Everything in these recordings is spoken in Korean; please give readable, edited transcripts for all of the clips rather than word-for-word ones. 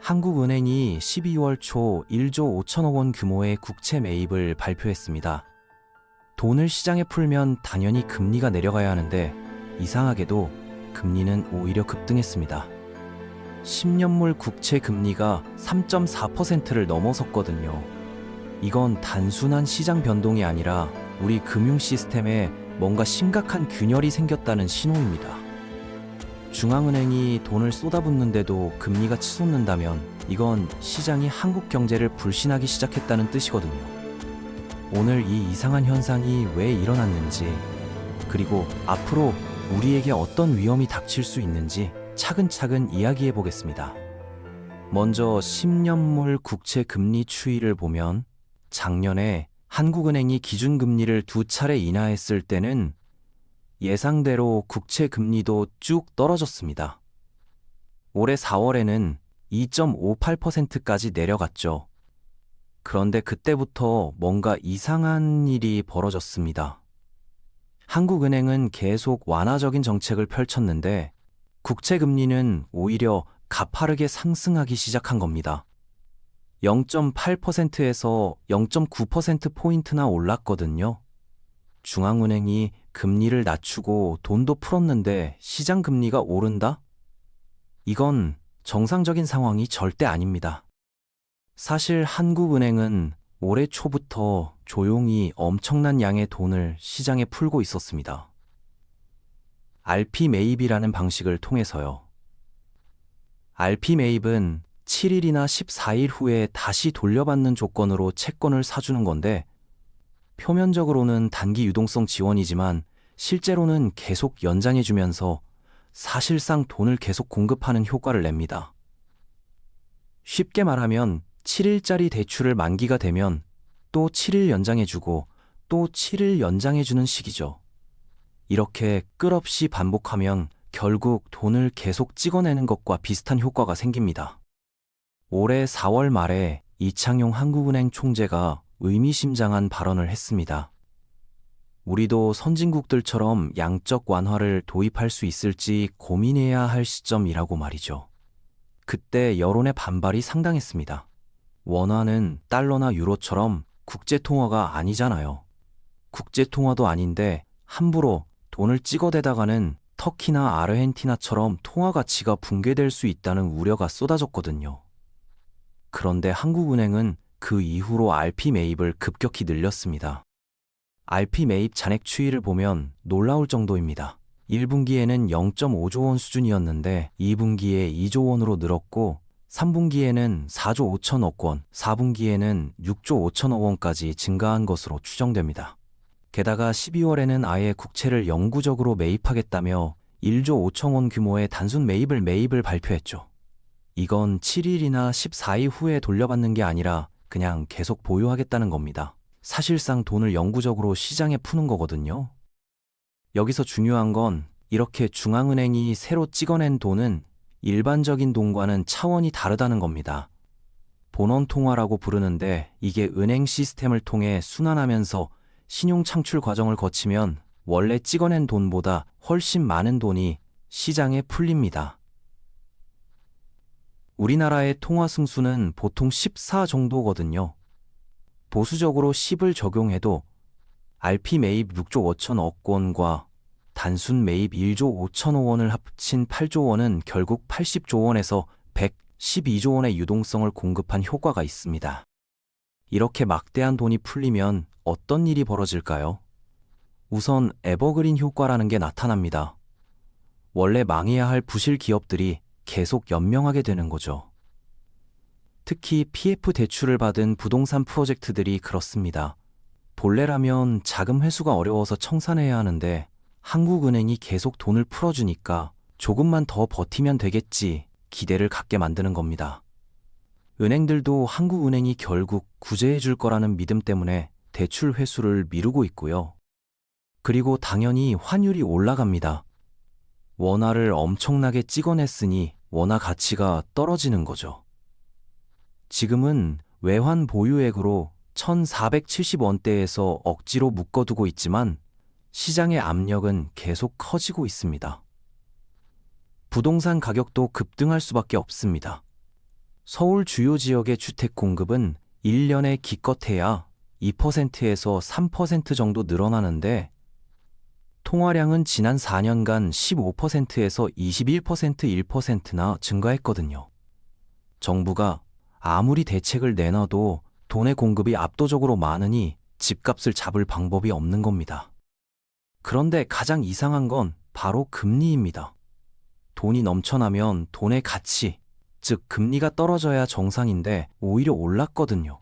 한국은행이 12월 초 1조 5천억 원 규모의 국채 매입을 발표했습니다. 돈을 시장에 풀면 당연히 금리가 내려가야 하는데 이상하게도 금리는 오히려 급등했습니다. 10년물 국채 금리가 3.4%를 넘어섰거든요. 이건 단순한 시장 변동이 아니라 우리 금융 시스템에 뭔가 심각한 균열이 생겼다는 신호입니다. 중앙은행이 돈을 쏟아붓는데도 금리가 치솟는다면 이건 시장이 한국 경제를 불신하기 시작했다는 뜻이거든요. 오늘 이 이상한 현상이 왜 일어났는지, 그리고 앞으로 우리에게 어떤 위험이 닥칠 수 있는지 차근차근 이야기해 보겠습니다. 먼저 10년물 국채 금리 추이를 보면 작년에 한국은행이 기준금리를 2차례 인하했을 때는 예상대로 국채 금리도 쭉 떨어졌습니다. 올해 4월에는 2.58%까지 내려갔죠. 그런데 그때부터 뭔가 이상한 일이 벌어졌습니다. 한국은행은 계속 완화적인 정책을 펼쳤는데 국채 금리는 오히려 가파르게 상승하기 시작한 겁니다. 0.8%에서 0.9%포인트나 올랐거든요. 중앙은행이 금리를 낮추고 돈도 풀었는데 시장 금리가 오른다? 이건 정상적인 상황이 절대 아닙니다. 사실 한국은행은 올해 초부터 조용히 엄청난 양의 돈을 시장에 풀고 있었습니다. RP 매입이라는 방식을 통해서요. RP 매입은 7일이나 14일 후에 다시 돌려받는 조건으로 채권을 사주는 건데 표면적으로는 단기 유동성 지원이지만 실제로는 계속 연장해주면서 사실상 돈을 계속 공급하는 효과를 냅니다. 쉽게 말하면 7일짜리 대출을 만기가 되면 또 7일 연장해주고 또 7일 연장해주는 식이죠. 이렇게 끝없이 반복하면 결국 돈을 계속 찍어내는 것과 비슷한 효과가 생깁니다. 올해 4월 말에 이창용 한국은행 총재가 의미심장한 발언을 했습니다. 우리도 선진국들처럼 양적 완화를 도입할 수 있을지 고민해야 할 시점이라고 말이죠. 그때 여론의 반발이 상당했습니다. 원화는 달러나 유로처럼 국제통화가 아니잖아요. 국제통화도 아닌데 함부로 돈을 찍어대다가는 터키나 아르헨티나처럼 통화 가치가 붕괴될 수 있다는 우려가 쏟아졌거든요. 그런데 한국은행은 그 이후로 RP 매입을 급격히 늘렸습니다. RP 매입 잔액 추이를 보면 놀라울 정도입니다. 1분기에는 0.5조 원 수준이었는데 2분기에 2조 원으로 늘었고 3분기에는 4조 5천억 원, 4분기에는 6조 5천억 원까지 증가한 것으로 추정됩니다. 게다가 12월에는 아예 국채를 영구적으로 매입하겠다며 1조 5천 원 규모의 단순 매입을 발표했죠. 이건 7일이나 14일 후에 돌려받는 게 아니라 그냥 계속 보유하겠다는 겁니다. 사실상 돈을 영구적으로 시장에 푸는 거거든요. 여기서 중요한 건 이렇게 중앙은행이 새로 찍어낸 돈은 일반적인 돈과는 차원이 다르다는 겁니다. 본원통화라고 부르는데 이게 은행 시스템을 통해 순환하면서 신용 창출 과정을 거치면 원래 찍어낸 돈보다 훨씬 많은 돈이 시장에 풀립니다. 우리나라의 통화 승수는 보통 14 정도거든요. 보수적으로 10을 적용해도 RP 매입 6조 5천억 원과 단순 매입 1조 5천억 원을 합친 8조 원은 결국 80조 원에서 112조 원의 유동성을 공급한 효과가 있습니다. 이렇게 막대한 돈이 풀리면 어떤 일이 벌어질까요? 우선 에버그린 효과라는 게 나타납니다. 원래 망해야 할 부실 기업들이 계속 연명하게 되는 거죠. 특히 PF 대출을 받은 부동산 프로젝트들이 그렇습니다. 본래라면 자금 회수가 어려워서 청산해야 하는데 한국은행이 계속 돈을 풀어주니까 조금만 더 버티면 되겠지 기대를 갖게 만드는 겁니다. 은행들도 한국은행이 결국 구제해 줄 거라는 믿음 때문에 대출 회수를 미루고 있고요. 그리고 당연히 환율이 올라갑니다. 원화를 엄청나게 찍어냈으니 원화 가치가 떨어지는 거죠. 지금은 외환 보유액으로 1,470원대에서 억지로 묶어두고 있지만 시장의 압력은 계속 커지고 있습니다. 부동산 가격도 급등할 수밖에 없습니다. 서울 주요 지역의 주택 공급은 1년에 기껏해야 2%에서 3% 정도 늘어나는데 통화량은 지난 4년간 15%에서 21%, 1%나 증가했거든요. 정부가 아무리 대책을 내놔도 돈의 공급이 압도적으로 많으니 집값을 잡을 방법이 없는 겁니다. 그런데 가장 이상한 건 바로 금리입니다. 돈이 넘쳐나면 돈의 가치, 즉 금리가 떨어져야 정상인데 오히려 올랐거든요.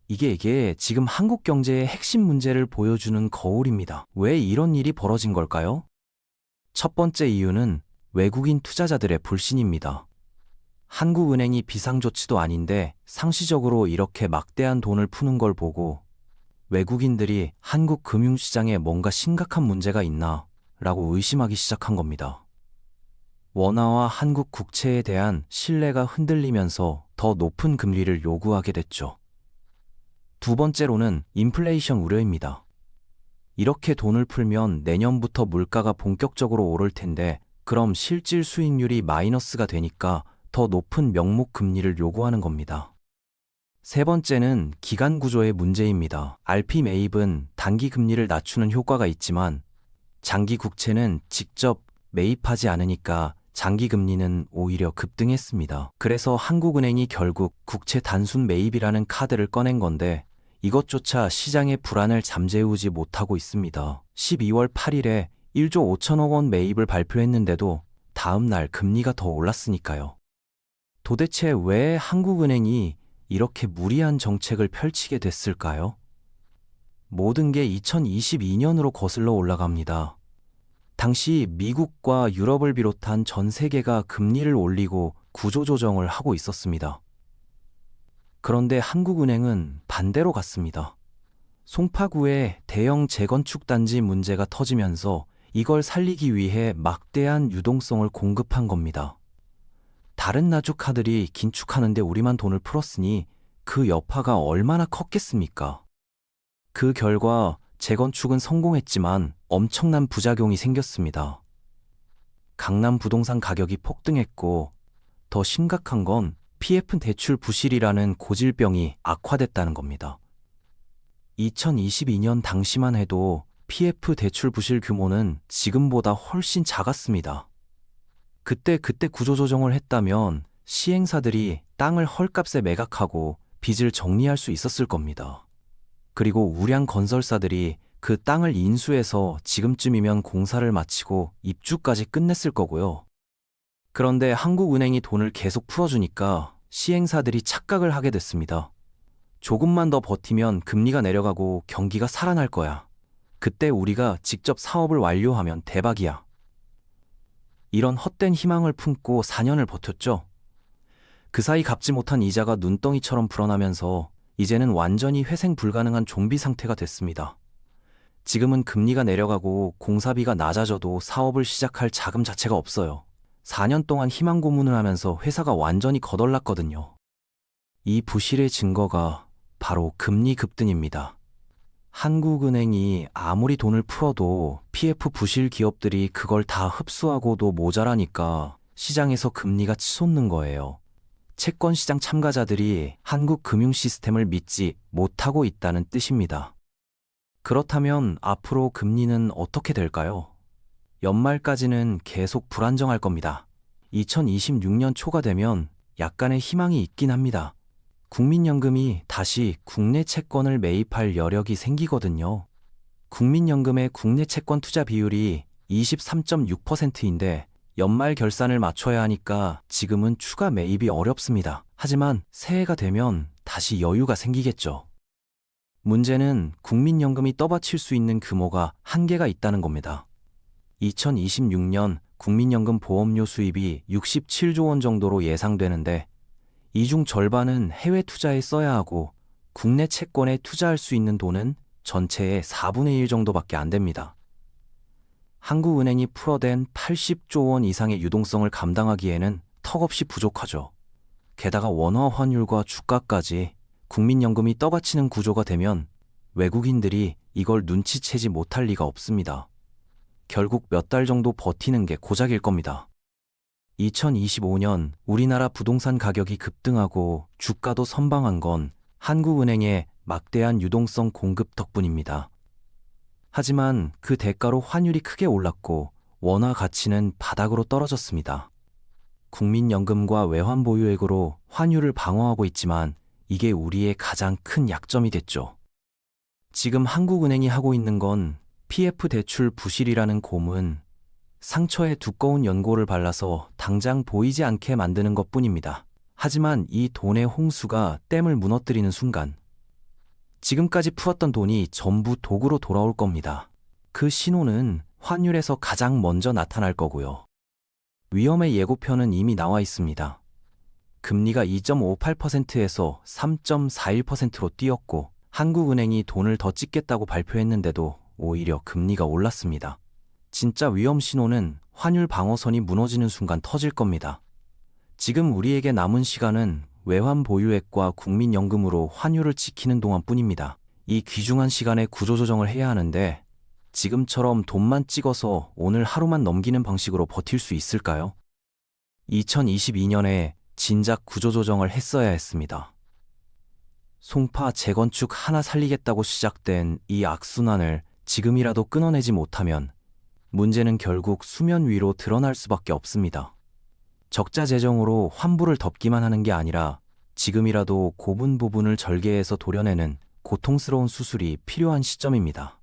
이게 지금 한국 경제의 핵심 문제를 보여주는 거울입니다. 왜 이런 일이 벌어진 걸까요? 첫 번째 이유는 외국인 투자자들의 불신입니다. 한국은행이 비상조치도 아닌데 상시적으로 이렇게 막대한 돈을 푸는 걸 보고 외국인들이 한국 금융시장에 뭔가 심각한 문제가 있나 라고 의심하기 시작한 겁니다. 원화와 한국 국채에 대한 신뢰가 흔들리면서 더 높은 금리를 요구하게 됐죠. 두 번째로는 인플레이션 우려입니다. 이렇게 돈을 풀면 내년부터 물가가 본격적으로 오를 텐데 그럼 실질 수익률이 마이너스가 되니까 더 높은 명목 금리를 요구하는 겁니다. 세 번째는 기간 구조의 문제입니다. RP 매입은 단기 금리를 낮추는 효과가 있지만 장기 국채는 직접 매입하지 않으니까 장기 금리는 오히려 급등했습니다. 그래서 한국은행이 결국 국채 단순 매입이라는 카드를 꺼낸 건데 이것조차 시장의 불안을 잠재우지 못하고 있습니다. 12월 8일에 1조 5천억 원 매입을 발표했는데도 다음 날 금리가 더 올랐으니까요. 도대체 왜 한국은행이 이렇게 무리한 정책을 펼치게 됐을까요? 모든 게 2022년으로 거슬러 올라갑니다. 당시 미국과 유럽을 비롯한 전 세계가 금리를 올리고 구조조정을 하고 있었습니다. 그런데 한국은행은 반대로 갔습니다. 송파구에 대형 재건축 단지 문제가 터지면서 이걸 살리기 위해 막대한 유동성을 공급한 겁니다. 다른 나주카들이 긴축하는데 우리만 돈을 풀었으니 그 여파가 얼마나 컸겠습니까? 그 결과 재건축은 성공했지만 엄청난 부작용이 생겼습니다. 강남 부동산 가격이 폭등했고 더 심각한 건 PF 대출 부실이라는 고질병이 악화됐다는 겁니다. 2022년 당시만 해도 PF 대출 부실 규모는 지금보다 훨씬 작았습니다. 그때 구조조정을 했다면 시행사들이 땅을 헐값에 매각하고 빚을 정리할 수 있었을 겁니다. 그리고 우량 건설사들이 그 땅을 인수해서 지금쯤이면 공사를 마치고 입주까지 끝냈을 거고요. 그런데 한국은행이 돈을 계속 풀어주니까 시행사들이 착각을 하게 됐습니다. 조금만 더 버티면 금리가 내려가고 경기가 살아날 거야. 그때 우리가 직접 사업을 완료하면 대박이야. 이런 헛된 희망을 품고 4년을 버텼죠. 그 사이 갚지 못한 이자가 눈덩이처럼 불어나면서 이제는 완전히 회생 불가능한 좀비 상태가 됐습니다. 지금은 금리가 내려가고 공사비가 낮아져도 사업을 시작할 자금 자체가 없어요. 4년 동안 희망 고문을 하면서 회사가 완전히 거덜났거든요. 이 부실의 증거가 바로 금리 급등입니다. 한국은행이 아무리 돈을 풀어도 PF 부실 기업들이 그걸 다 흡수하고도 모자라니까 시장에서 금리가 치솟는 거예요. 채권시장 참가자들이 한국 금융 시스템을 믿지 못하고 있다는 뜻입니다. 그렇다면 앞으로 금리는 어떻게 될까요? 연말까지는 계속 불안정할 겁니다. 2026년 초가 되면 약간의 희망이 있긴 합니다. 국민연금이 다시 국내 채권을 매입할 여력이 생기거든요. 국민연금의 국내 채권 투자 비율이 23.6%인데 연말 결산을 맞춰야 하니까 지금은 추가 매입이 어렵습니다. 하지만 새해가 되면 다시 여유가 생기겠죠. 문제는 국민연금이 떠받칠 수 있는 규모가 한계가 있다는 겁니다. 2026년 국민연금 보험료 수입이 67조 원 정도로 예상되는데 이 중 절반은 해외 투자에 써야 하고 국내 채권에 투자할 수 있는 돈은 전체의 4분의 1 정도밖에 안 됩니다. 한국은행이 풀어댄 80조 원 이상의 유동성을 감당하기에는 턱없이 부족하죠. 게다가 원화 환율과 주가까지 국민연금이 떠받치는 구조가 되면 외국인들이 이걸 눈치채지 못할 리가 없습니다. 결국 몇 달 정도 버티는 게 고작일 겁니다. 2025년 우리나라 부동산 가격이 급등하고 주가도 선방한 건 한국은행의 막대한 유동성 공급 덕분입니다. 하지만 그 대가로 환율이 크게 올랐고 원화 가치는 바닥으로 떨어졌습니다. 국민연금과 외환보유액으로 환율을 방어하고 있지만 이게 우리의 가장 큰 약점이 됐죠. 지금 한국은행이 하고 있는 건 PF 대출 부실이라는 고문, 상처에 두꺼운 연고를 발라서 당장 보이지 않게 만드는 것뿐입니다. 하지만 이 돈의 홍수가 댐을 무너뜨리는 순간 지금까지 풀었던 돈이 전부 독으로 돌아올 겁니다. 그 신호는 환율에서 가장 먼저 나타날 거고요. 위험의 예고편은 이미 나와 있습니다. 금리가 2.58%에서 3.41%로 뛰었고 한국은행이 돈을 더 찍겠다고 발표했는데도 오히려 금리가 올랐습니다. 진짜 위험 신호는 환율 방어선이 무너지는 순간 터질 겁니다. 지금 우리에게 남은 시간은 외환 보유액과 국민연금으로 환율을 지키는 동안뿐입니다. 이 귀중한 시간에 구조조정을 해야 하는데 지금처럼 돈만 찍어서 오늘 하루만 넘기는 방식으로 버틸 수 있을까요? 2022년에 진작 구조조정을 했어야 했습니다. 송파 재건축 하나 살리겠다고 시작된 이 악순환을 지금이라도 끊어내지 못하면 문제는 결국 수면 위로 드러날 수밖에 없습니다. 적자 재정으로 환부를 덮기만 하는 게 아니라 지금이라도 고분 부분을 절개해서 도려내는 고통스러운 수술이 필요한 시점입니다.